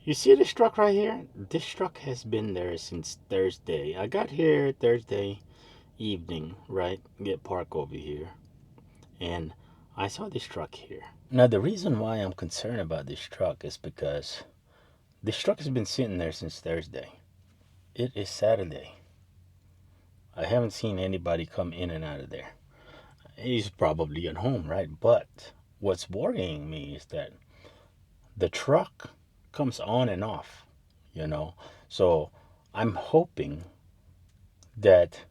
You see this truck right here? This truck has been there since Thursday. I got here Thursday evening, right? Get parked over here. And I saw this truck here. Now, the reason why I'm concerned about this truck is because this truck has been sitting there since Thursday. It is Saturday. I haven't seen anybody come in and out of there. He's probably at home, right? But what's worrying me is that the truck comes on and off, you know? So I'm hoping that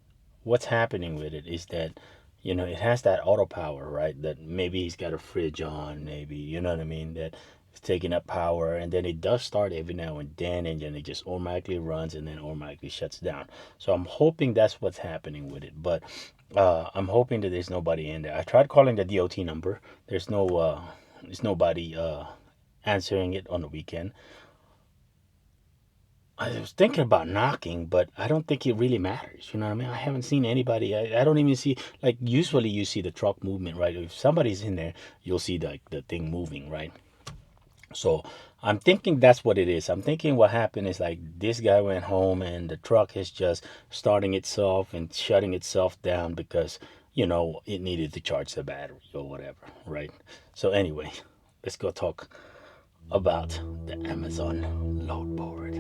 what's happening with it is that, it has that auto power, right? That maybe he's got a fridge on, maybe, you know what I mean? That it's taking up power, and then it does start every now and then it just automatically runs and then automatically shuts down. So I'm hoping that's what's happening with it. But I'm hoping that there's nobody in there. I tried calling the DOT number. There's nobody answering it on the weekend. I was thinking about knocking, but I don't think it really matters. You know what I mean? I haven't seen anybody. I don't even see, like, usually you see the truck movement, right? If somebody's in there, you'll see the thing moving, right? So I'm thinking that's what it is. I'm thinking what happened is like this guy went home and the truck is just starting itself and shutting itself down because, it needed to charge the battery or whatever, right? So, anyway, let's go talk about the Amazon load board.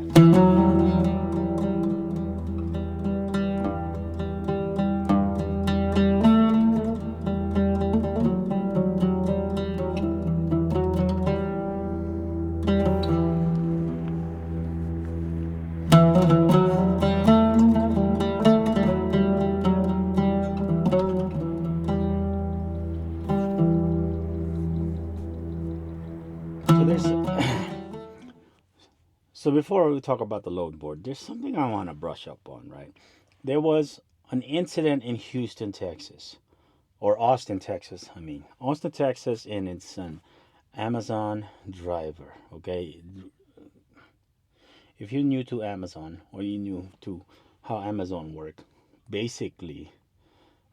So there's so before we talk about the load board, there's something I want to brush up on, right? There was an incident in Houston, Texas, or Austin, Texas. I mean, Austin, Texas, and it's an Amazon driver. Okay, if you're new to Amazon or you're new to how Amazon work, basically,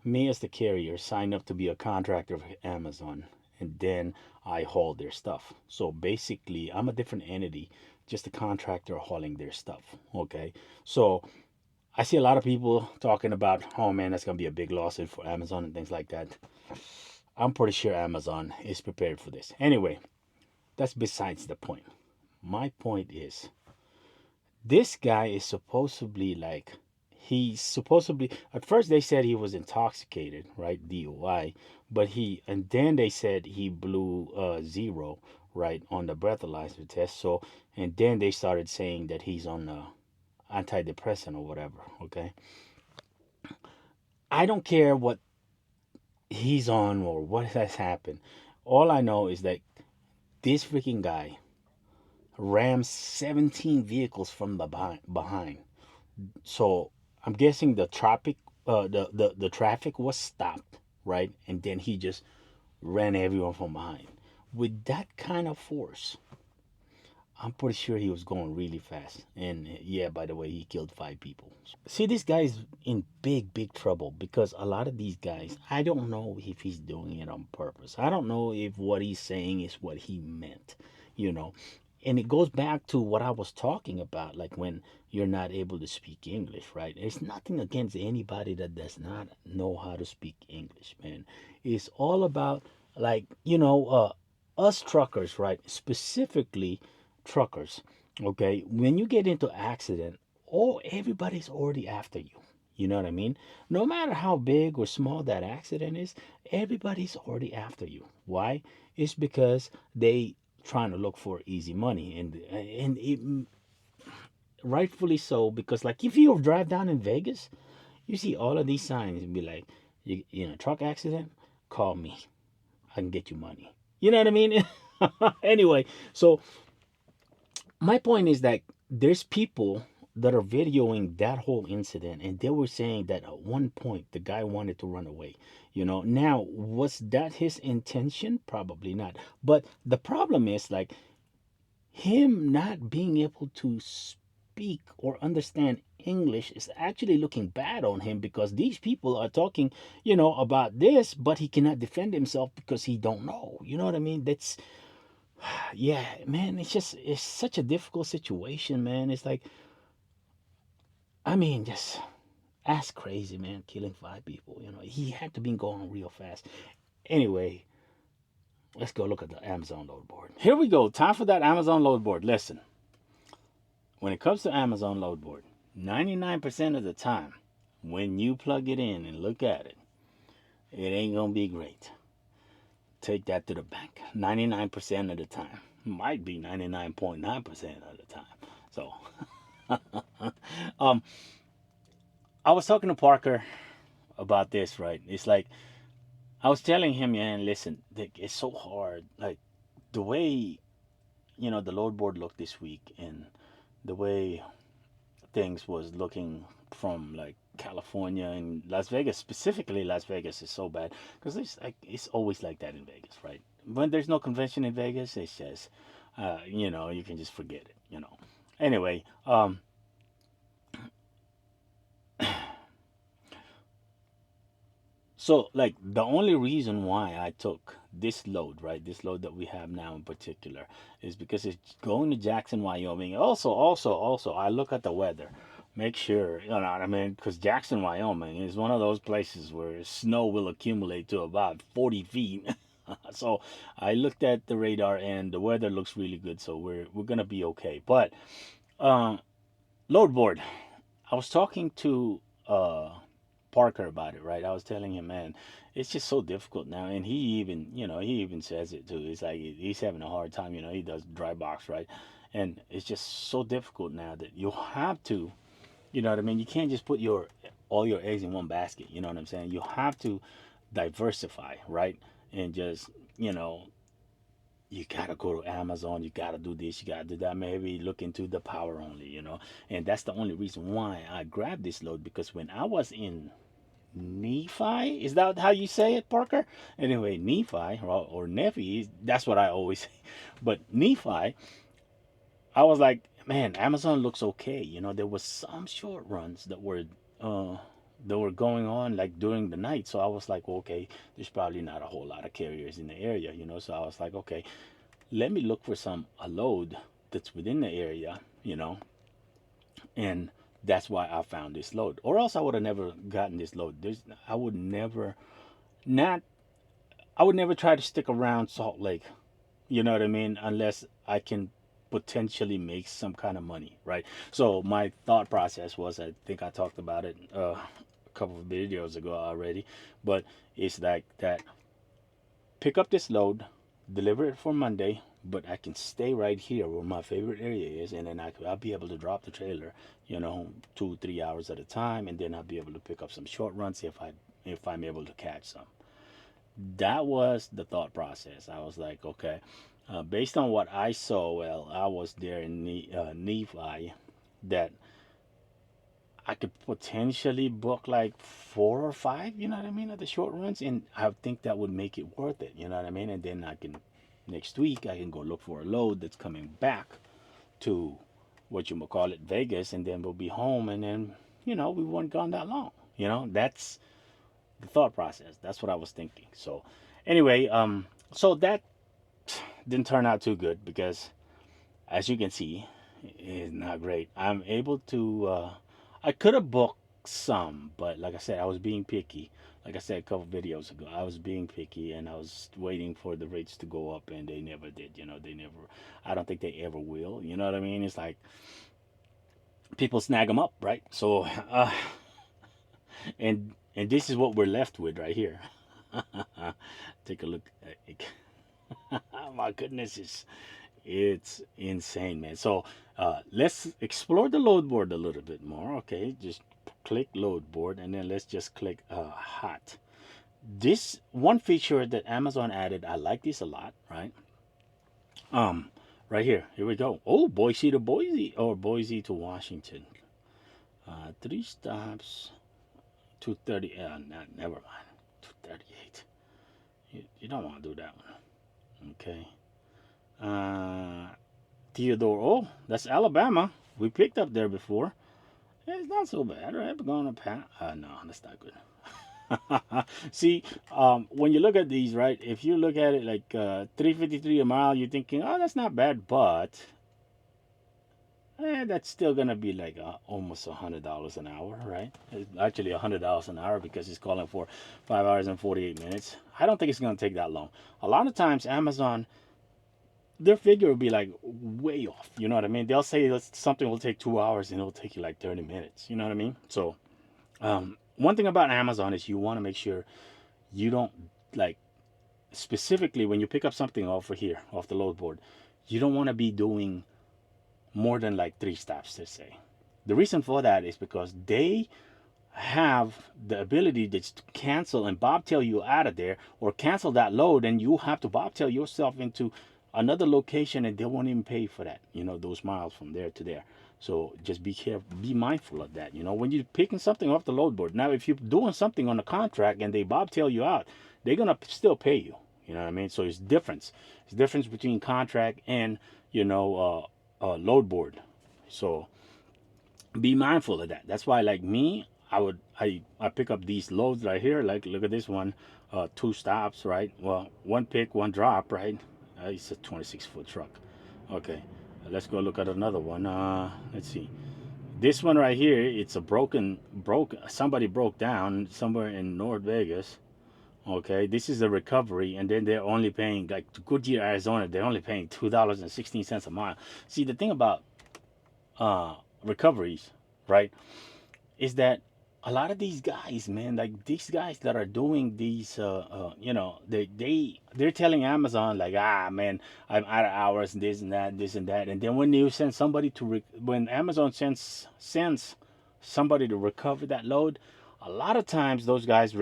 me as the carrier signed up to be a contractor for Amazon, and then I haul their stuff. So basically, I'm a different entity, just a contractor hauling their stuff. Okay, so I see a lot of people talking about, oh man, that's gonna be a big lawsuit for Amazon and things like that. I'm pretty sure Amazon is prepared for this. Anyway, that's besides the point. My point is, this guy is supposedly like, he's supposedly, at first they said he was intoxicated, right? DUI, but and then they said he blew zero, right, on the breathalyzer test. So, and then they started saying that he's on antidepressant or whatever, okay? I don't care what he's on or what has happened. All I know is that this freaking guy rammed 17 vehicles from the behind. So I'm guessing the traffic was stopped, right? And then he just ran everyone from behind. With that kind of force, I'm pretty sure he was going really fast. And yeah, by the way, he killed 5 people. See, this guy's in big, big trouble because a lot of these guys, I don't know if he's doing it on purpose. I don't know if what he's saying is what he meant, you know. And it goes back to what I was talking about, like when you're not able to speak English, right? It's nothing against anybody that does not know how to speak English, man. It's all about, like, us truckers, right? Specifically truckers, okay? When you get into accident, everybody's already after you. You know what I mean? No matter how big or small that accident is, everybody's already after you. Why? It's because they trying to look for easy money, and it rightfully so, because like if you drive down in Vegas, you see all of these signs and be like, truck accident, call me, I can get you money. You know what I mean? Anyway, so my point is that there's people that are videoing that whole incident, and they were saying that at one point the guy wanted to run away. Now, was that his intention? Probably not. But the problem is, like, him not being able to speak or understand English is actually looking bad on him, because these people are talking, about this, but he cannot defend himself because he don't know. You know what I mean? Yeah, man, it's such a difficult situation, man. It's like, I mean, just that's crazy, man. Killing 5 people, he had to be going real fast. Anyway, let's go look at the Amazon load board. Here we go. Time for that Amazon load board. Listen, when it comes to Amazon load board, 99% of the time, when you plug it in and look at it, it ain't gonna be great. Take that to the bank. 99% of the time. Might be 99.9% of the time. So, um, I was talking to Parker about this, right? It's like, I was telling him, man, listen, it's so hard. Like, the way, the load board looked this week and the way things was looking from like California and Las Vegas, specifically Las Vegas is so bad because it's always like that in Vegas, right? When there's no convention in Vegas, it's just you can just forget it. Anyway, so like the only reason why I took this load, right, this load that we have now in particular, is because it's going to Jackson, Wyoming. Also, I look at the weather, make sure, you know what I mean, because Jackson, Wyoming is one of those places where snow will accumulate to about 40 feet. So I looked at the radar and the weather looks really good, so we're gonna be okay. But uh, load board. I was talking to Parker about it, right? I was telling him, man, it's just so difficult now, and he even says it too. It's like he's having a hard time. He does dry box, right? And it's just so difficult now that you have to, you know what I mean. You can't just put your all your eggs in one basket. You know what I'm saying? You have to diversify, right? And just you gotta go to Amazon, you gotta do this, you gotta do that, maybe look into the power only. And that's the only reason why I grabbed this load because when I was in Nephi, is that how you say it, Parker? Anyway, Nephi or Nephi, that's what I always say. But Nephi, I was like, man, Amazon looks okay. There was some short runs uh that were going on like during the night. So I was like, well, okay, there's probably not a whole lot of carriers in the area. So I was like, okay, let me look for some a load that's within the area, and that's why I found this load. Or else I would have never gotten this load. I would never not I would never try to stick around Salt Lake. You know what I mean? Unless I can potentially make some kind of money, right? So my thought process was, I think I talked about it a couple of videos ago already, but it's like that pick up this load, deliver it for Monday, but I can stay right here where my favorite area is, and then I'll be able to drop the trailer, 2, 3 hours at a time, and then I'll be able to pick up some short runs if I'm able to catch some. That was the thought process. I was like, okay, based on what I saw, well, I was there in Nephi, that I could potentially book like 4 or 5, you know what I mean, at the short runs, and I think that would make it worth it, you know what I mean. And then next week, I can go look for a load that's coming back to what you call it, Vegas, and then we'll be home, and then we weren't gone that long. That's the thought process. That's what I was thinking. So, anyway, so that didn't turn out too good because, as you can see, it's not great. I'm able to. I could have booked some, but like I said, I was being picky. Like I said a couple videos ago, I was being picky and I was waiting for the rates to go up, and they never did. They never. I don't think they ever will. You know what I mean? It's like people snag them up, right? So, and this is what we're left with right here. Take a look. My goodness, it's insane, man. So let's explore the load board a little bit more. Okay, just click load board, and then let's just click hot. This one feature that Amazon added, I like this a lot, right? Um, right here we go. Oh, Boise to Boise or Boise to Washington. 3 stops, 230. Never mind. 238. You don't want to do that one. Okay. Uh, Theodore. Oh, that's Alabama. We picked up there before. It's not so bad, right? We're going to pat. No, that's not good. See, when you look at these, right? If you look at it like 353 a mile, you're thinking, oh, that's not bad, but that's still gonna be like almost $100 an hour, right? It's actually $100 an hour because it's calling for 5 hours and 48 minutes. I don't think it's gonna take that long. A lot of times, Amazon, their figure will be like way off. You know what I mean? They'll say that something will take 2 hours and it'll take you like 30 minutes. You know what I mean? So, one thing about Amazon is you want to make sure you don't like specifically when you pick up something off of here off the load board, you don't want to be doing more than like 3 stops to say. The reason for that is because they have the ability to cancel and bobtail you out of there or cancel that load, and you have to bobtail yourself into another location and they won't even pay for that, those miles from there to there. So just be careful, be mindful of that, when you're picking something off the load board. Now if you're doing something on a contract and they bobtail you out, they're gonna still pay you. You know what I mean? So it's difference between contract and load board. So be mindful of that. That's why, like me, I pick up these loads right here. Like look at this one, 2 stops, right? Well, one pick, one drop, right? It's a 26-foot truck. Okay, let's go look at another one. Let's see. This one right here, it's a broke. Somebody broke down somewhere in North Vegas. Okay, this is a recovery, and then they're only paying like to Goodyear, Arizona. They're only paying $2.16 a mile. See, the thing about recoveries, right, is that a lot of these guys, man, like these guys that are doing these, they're telling Amazon like, man, I'm out of hours, and this and that, and then when you send somebody when Amazon sends somebody to recover that load, a lot of times those drivers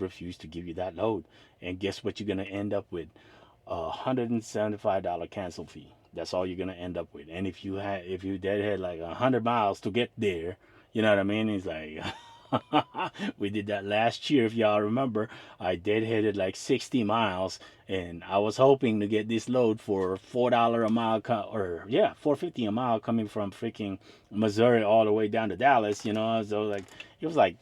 refuse to give you that load, and guess what you're gonna end up with? $175 cancel fee. That's all you're gonna end up with. And if you deadhead like 100 miles to get there, you know what I mean? It's like we did that last year, if y'all remember. I deadheaded like 60 miles, and I was hoping to get this load for $4 a mile, or yeah, 4.50 a mile coming from freaking Missouri all the way down to Dallas. So like it was like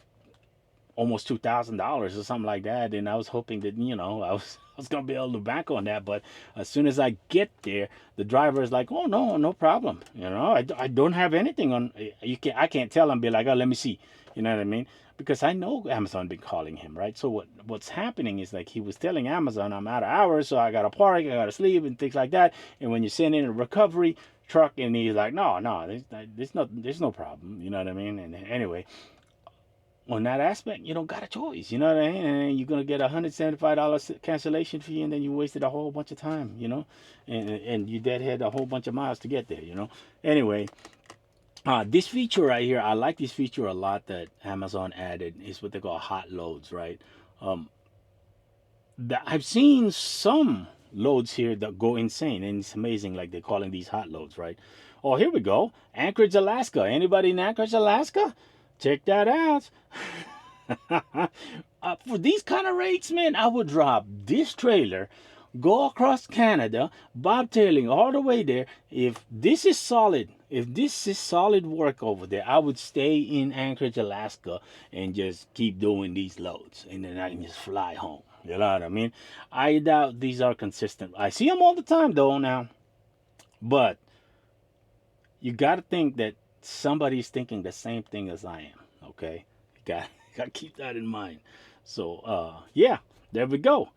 almost $2,000 or something like that, and I was hoping that I was gonna be able to bank on that. But as soon as I get there, the driver is like, "Oh no, no problem. I don't have anything on. I can't tell him. Be like, oh, let me see. You know what I mean? Because I know Amazon been calling him, right? So what's happening is like he was telling Amazon, I'm out of hours, so I gotta park, I gotta sleep, and things like that. And when you send in a recovery truck, and he's like, no, no, there's no problem. You know what I mean? And anyway, on that aspect, you don't got a choice. You know what I mean? And you're gonna get $175 cancellation fee, and then you wasted a whole bunch of time. And you deadhead a whole bunch of miles to get there. Anyway, this feature right here, I like this feature a lot that Amazon added. Is what they call hot loads, right? Um, I've seen some loads here that go insane, and it's amazing. Like they're calling these hot loads, right? Oh, here we go. Anchorage, Alaska. Anybody in Anchorage, Alaska? Check that out. For these kind of rates, man, I would drop this trailer, go across Canada, bobtailing all the way there. If this is solid work over there, I would stay in Anchorage, Alaska, and just keep doing these loads, and then I can just fly home. You know what I mean? I doubt these are consistent. I see them all the time, though, now. But you got to think that somebody's thinking the same thing as I am. Okay, got got to keep that in mind. So yeah, there we go.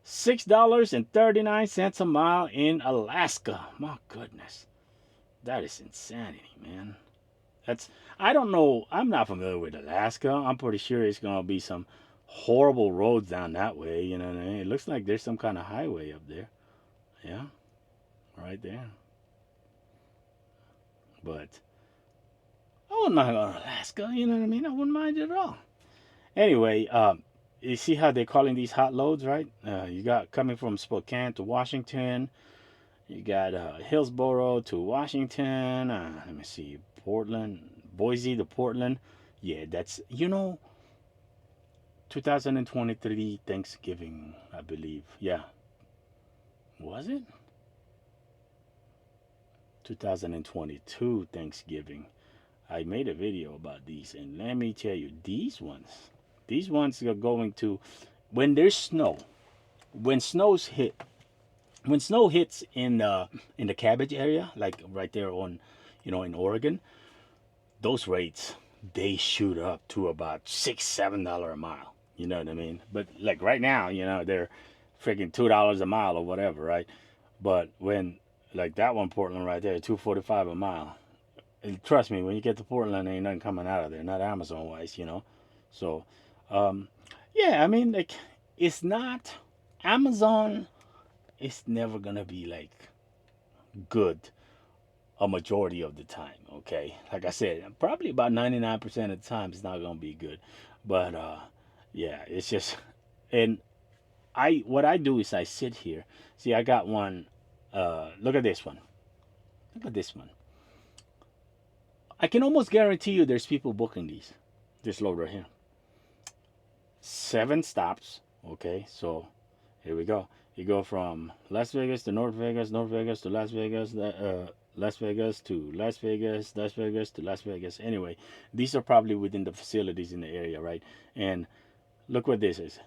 $6.39 a mile in Alaska. My goodness, that is insanity, man. That's I don't know. I'm not familiar with Alaska. I'm pretty sure it's gonna be some horrible roads down that way. You know what I mean? It looks like there's some kind of highway up there. Yeah, right there. But I wouldn't mind going to Alaska. You know what I mean? I wouldn't mind it at all. Anyway, you see how they're calling these hot loads, right? You got coming from Spokane to Washington. You got Hillsboro to Washington. Let me see, Portland, Boise to Portland. Yeah, that's 2023 Thanksgiving, I believe. Yeah, was it 2022 Thanksgiving? I made a video about these, and let me tell you, These ones are going to, when there's snow, when snows hit, when snow hits in the cabbage area, like right there on, in Oregon, those rates, they shoot up to about $6, $7 a mile. You know what I mean? But like right now, they're freaking $2 a mile or whatever, right? But when, like that one Portland right there, 245 a mile. And trust me, when you get to Portland, ain't nothing coming out of there, not Amazon wise. So, um, yeah, I mean, like, it's not Amazon. It's never gonna be like good a majority of the time. Okay, like I said, probably about 99% of the time, it's not gonna be good. But yeah, it's just, and what I do is I sit here. See, I got one. Look at this one. Look at this one. I can almost guarantee you there's people booking these. This load right here. 7 stops. Okay, so here we go. You go from Las Vegas to North Vegas, North Vegas to Las Vegas, Las Vegas to Las Vegas, Las Vegas to Las Vegas. Anyway, these are probably within the facilities in the area, right? And look what this is.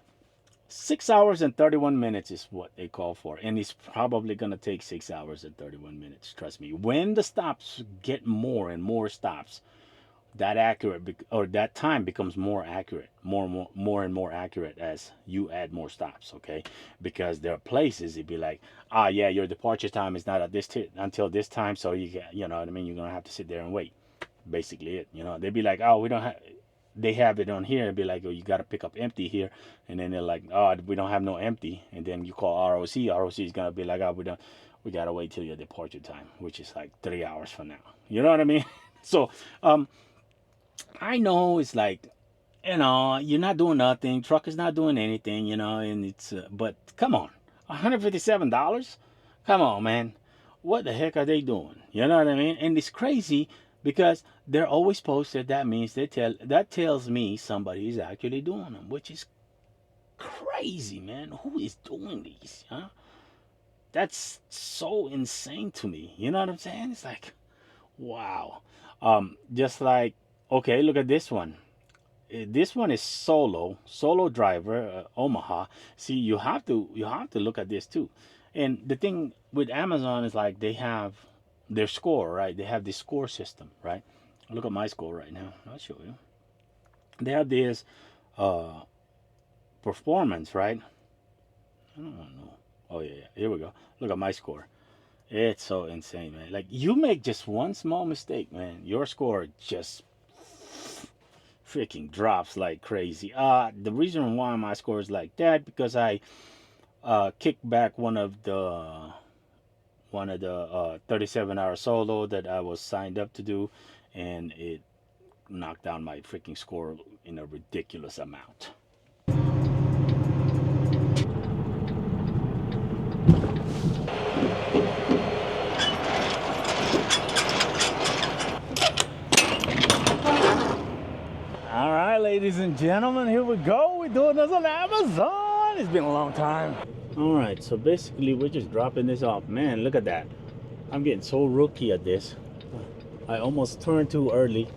6 hours and 31 minutes is what they call for. And it's probably going to take 6 hours and 31 minutes. Trust me. When the stops get more and more stops, that accurate or that time becomes more accurate, more and more accurate as you add more stops. Okay, because there are places it'd be like, yeah, your departure time is not at this until this time, so you know what I mean, you're gonna have to sit there and wait. Basically it. They'd be like, oh, we don't have, they have it on here and be like, oh, you got to pick up empty here, and then they're like, oh, we don't have no empty, and then you call ROC is gonna be like, oh, we gotta wait till your departure time, which is like 3 hours from now. You know what I mean? So I know it's like, you're not doing nothing. Truck is not doing anything, and it's, but come on, $157? Come on, man. What the heck are they doing? You know what I mean? And it's crazy because they're always posted. That means that tells me somebody is actually doing them, which is crazy, man. Who is doing these? Huh? That's so insane to me. You know what I'm saying? It's like, wow. Just like, okay, look at this one. This one is solo driver, Omaha. See, you have to look at this too. And the thing with Amazon is like they have their score, right? They have this score system, right? Look at my score right now. I'll show you. They have this uh, performance, right? I don't know. Oh yeah, here we go. Look at my score. It's so insane, man. Like you make just one small mistake, man, your score just freaking drops like crazy. The reason why my score is like that because I kicked back one of the 37-hour solo that I was signed up to do, and it knocked down my freaking score in a ridiculous amount. All right, ladies and gentlemen, here we go. We're doing this on Amazon. It's been a long time. All right, so basically we're just dropping this off. Man, look at that. I'm getting so rookie at this. I almost turned too early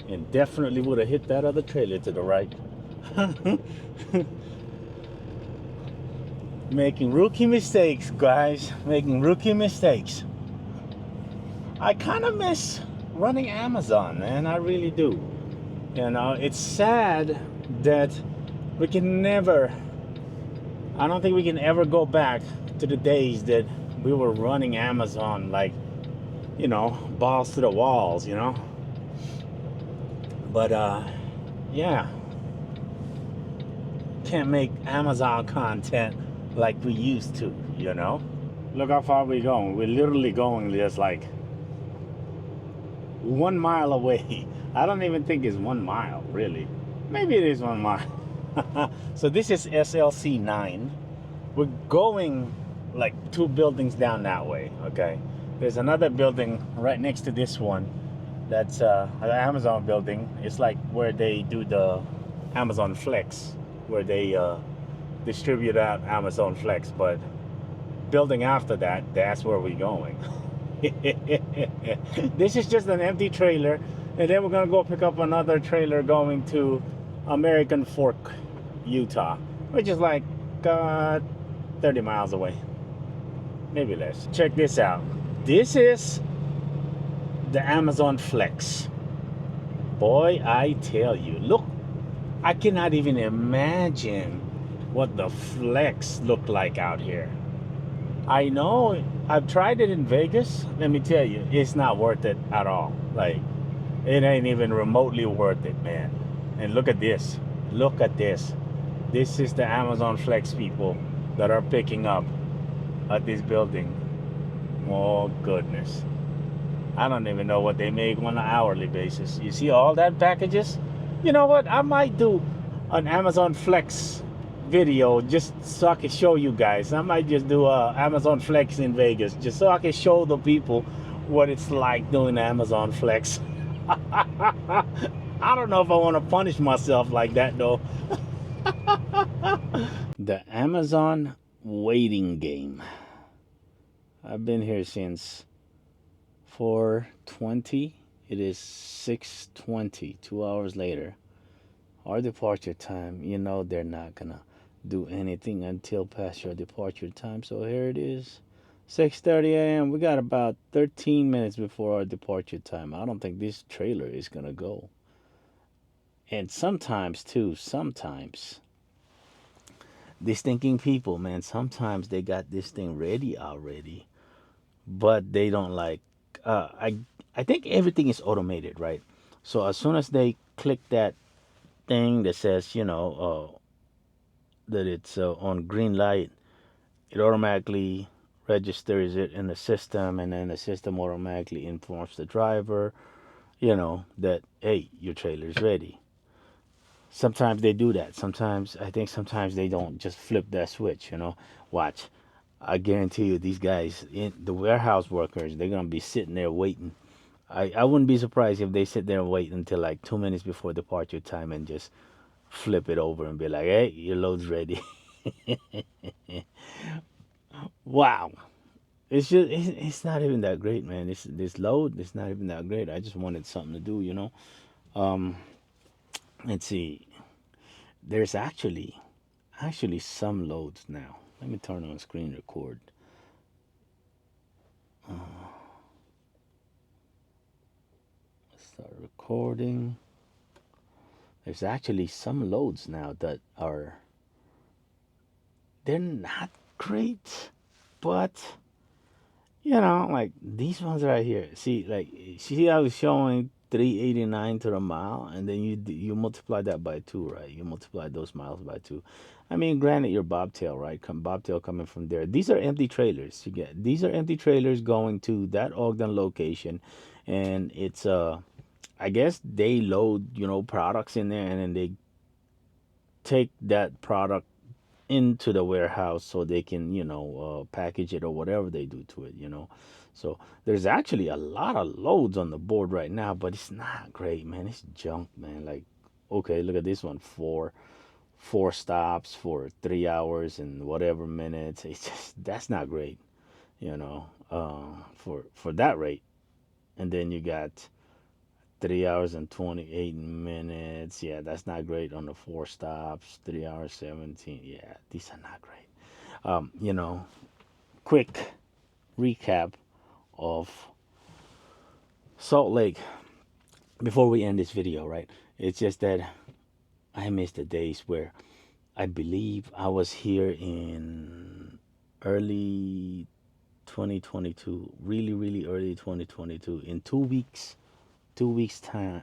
and definitely would have hit that other trailer to the right. Making rookie mistakes, guys. Making rookie mistakes. I kind of miss running Amazon, man. I really do. It's sad that we can never, I don't think we can ever go back to the days that we were running Amazon like, balls to the walls, But, yeah. Can't make Amazon content like we used to, Look how far we're going. We're literally going just like 1 mile away. I don't even think it's 1 mile, really. Maybe it is 1 mile. So this is SLC 9. We're going like 2 buildings down that way, okay? There's another building right next to this one. That's the Amazon building. It's like where they do the Amazon Flex, where they distribute out Amazon Flex. But building after that, that's where we're going. This is just an empty trailer, and then we're gonna go pick up another trailer going to American Fork, Utah, which is like uh, 30 miles away, maybe less. Check this out. This is the Amazon Flex. Boy, I tell you, look, I cannot even imagine what the Flex looked like out here. I know I've tried it in Vegas. Let me tell you, it's not worth it at all. Like, it ain't even remotely worth it, man. And look at this. Look at this. This is the Amazon Flex people that are picking up at this building. Oh, goodness. I don't even know what they make on an hourly basis. You see all that packages? You know what? I might do an Amazon Flex video just so I can show you guys. I might just do a Amazon Flex in Vegas just so I can show the people what it's like doing Amazon Flex. I don't know if I want to punish myself like that though. The Amazon waiting game. I've been here since 4:20. It is 6:20, 2 hours later. Our departure time, you know they're not gonna do anything until past your departure time. So here it is. 6:30 a.m. We got about 13 minutes before our departure time. I don't think this trailer is gonna go. And sometimes too, sometimes these thinking people, man, sometimes they got this thing ready already, but they don't like. I think everything is automated, right? So as soon as they click that thing that says, that it's on green light, it automatically registers it in the system, and then the system automatically informs the driver, that hey, your trailer's ready. Sometimes they do that. Sometimes I think sometimes they don't just flip that switch. Watch. I guarantee you, these guys, the warehouse workers, they're gonna be sitting there waiting. I wouldn't be surprised if they sit there and wait until like 2 minutes before departure time and just flip it over and be like, "Hey, your load's ready." Wow, it's not even that great, man. This load, it's not even that great. I just wanted something to do. Um, let's see. There's actually some loads now. Let me turn on screen record. Uh, let's start recording. There's actually some loads now that are they're not great, but like these ones right here. See, like, see, I was showing 389 to the mile, and then you multiply that by two, right? You multiply those miles by two. I mean, granted, your bobtail, right? Bobtail coming from there. These are empty trailers. These are empty trailers going to that Ogden location, and it's I guess they load products in there, and then they take that product into the warehouse so they can package it or whatever they do to it. So there's actually a lot of loads on the board right now, but it's not great, man. It's junk, man. Like, okay, look at this one. Four stops for 3 hours and whatever minutes. It's just, that's not great, for that rate. And then you got 3 hours and 28 minutes. Yeah, that's not great on the four stops. 3 hours 17. Yeah, these are not great. Quick recap of Salt Lake before we end this video, right? It's just that I miss the days where I believe I was here in early 2022, really, really early 2022, in 2 weeks. 2 weeks time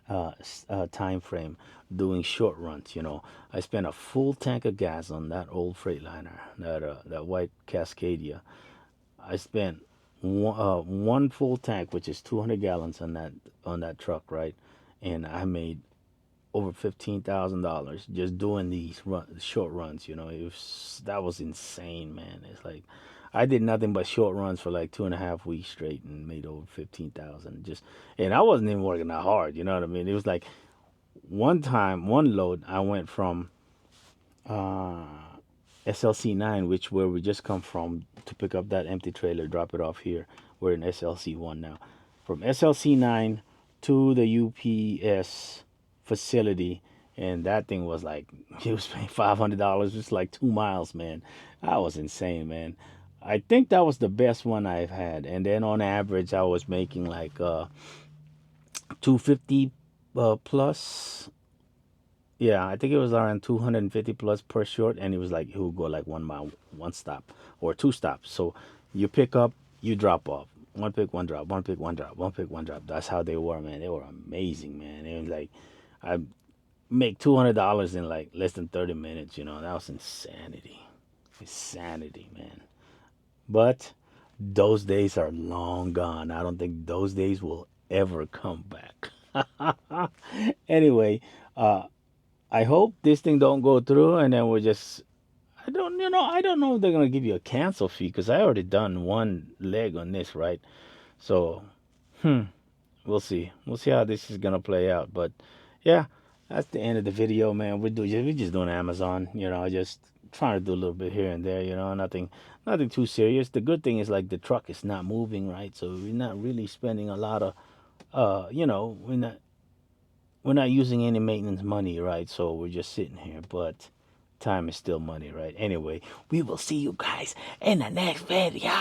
frame doing short runs. I spent a full tank of gas on that old Freightliner, that white Cascadia. I spent one full tank, which is 200 gallons on that truck, right? And I made over $15,000 just doing these short runs. That was insane, man. It's like I did nothing but short runs for like 2.5 weeks straight and made over 15,000. And I wasn't even working that hard. You know what I mean? It was like one load, I went from uh, SLC 9, where we just come from to pick up that empty trailer, drop it off here. We're in SLC 1 now. From SLC 9 to the UPS facility, and that thing was like he was paying $500 just like 2 miles, man. That was insane, man. I think that was the best one I've had, and then on average I was making like 250 plus. Yeah, I think it was around 250 plus per short, and it was like he would go like 1 mile, one stop, or two stops. So you pick up, you drop off, one pick, one drop, one pick, one drop, one pick, one drop. That's how they were, man. They were amazing, man. It was like I make $200 in like less than 30 minutes. You know, that was insanity, insanity, man. But those days are long gone. I don't think those days will ever come back. Anyway, uh, I hope this thing don't go through, and then we're just. I don't know if they're gonna give you a cancel fee because I already done one leg on this, right? So, hmm, we'll see. We'll see how this is gonna play out. But yeah, that's the end of the video, man. We're just doing Amazon, just trying to do a little bit here and there, nothing too serious. The good thing is like the truck is not moving, right? So we're not really spending a lot of, we're not using any maintenance money, right? So we're just sitting here, but time is still money, right? Anyway, we will see you guys in the next video.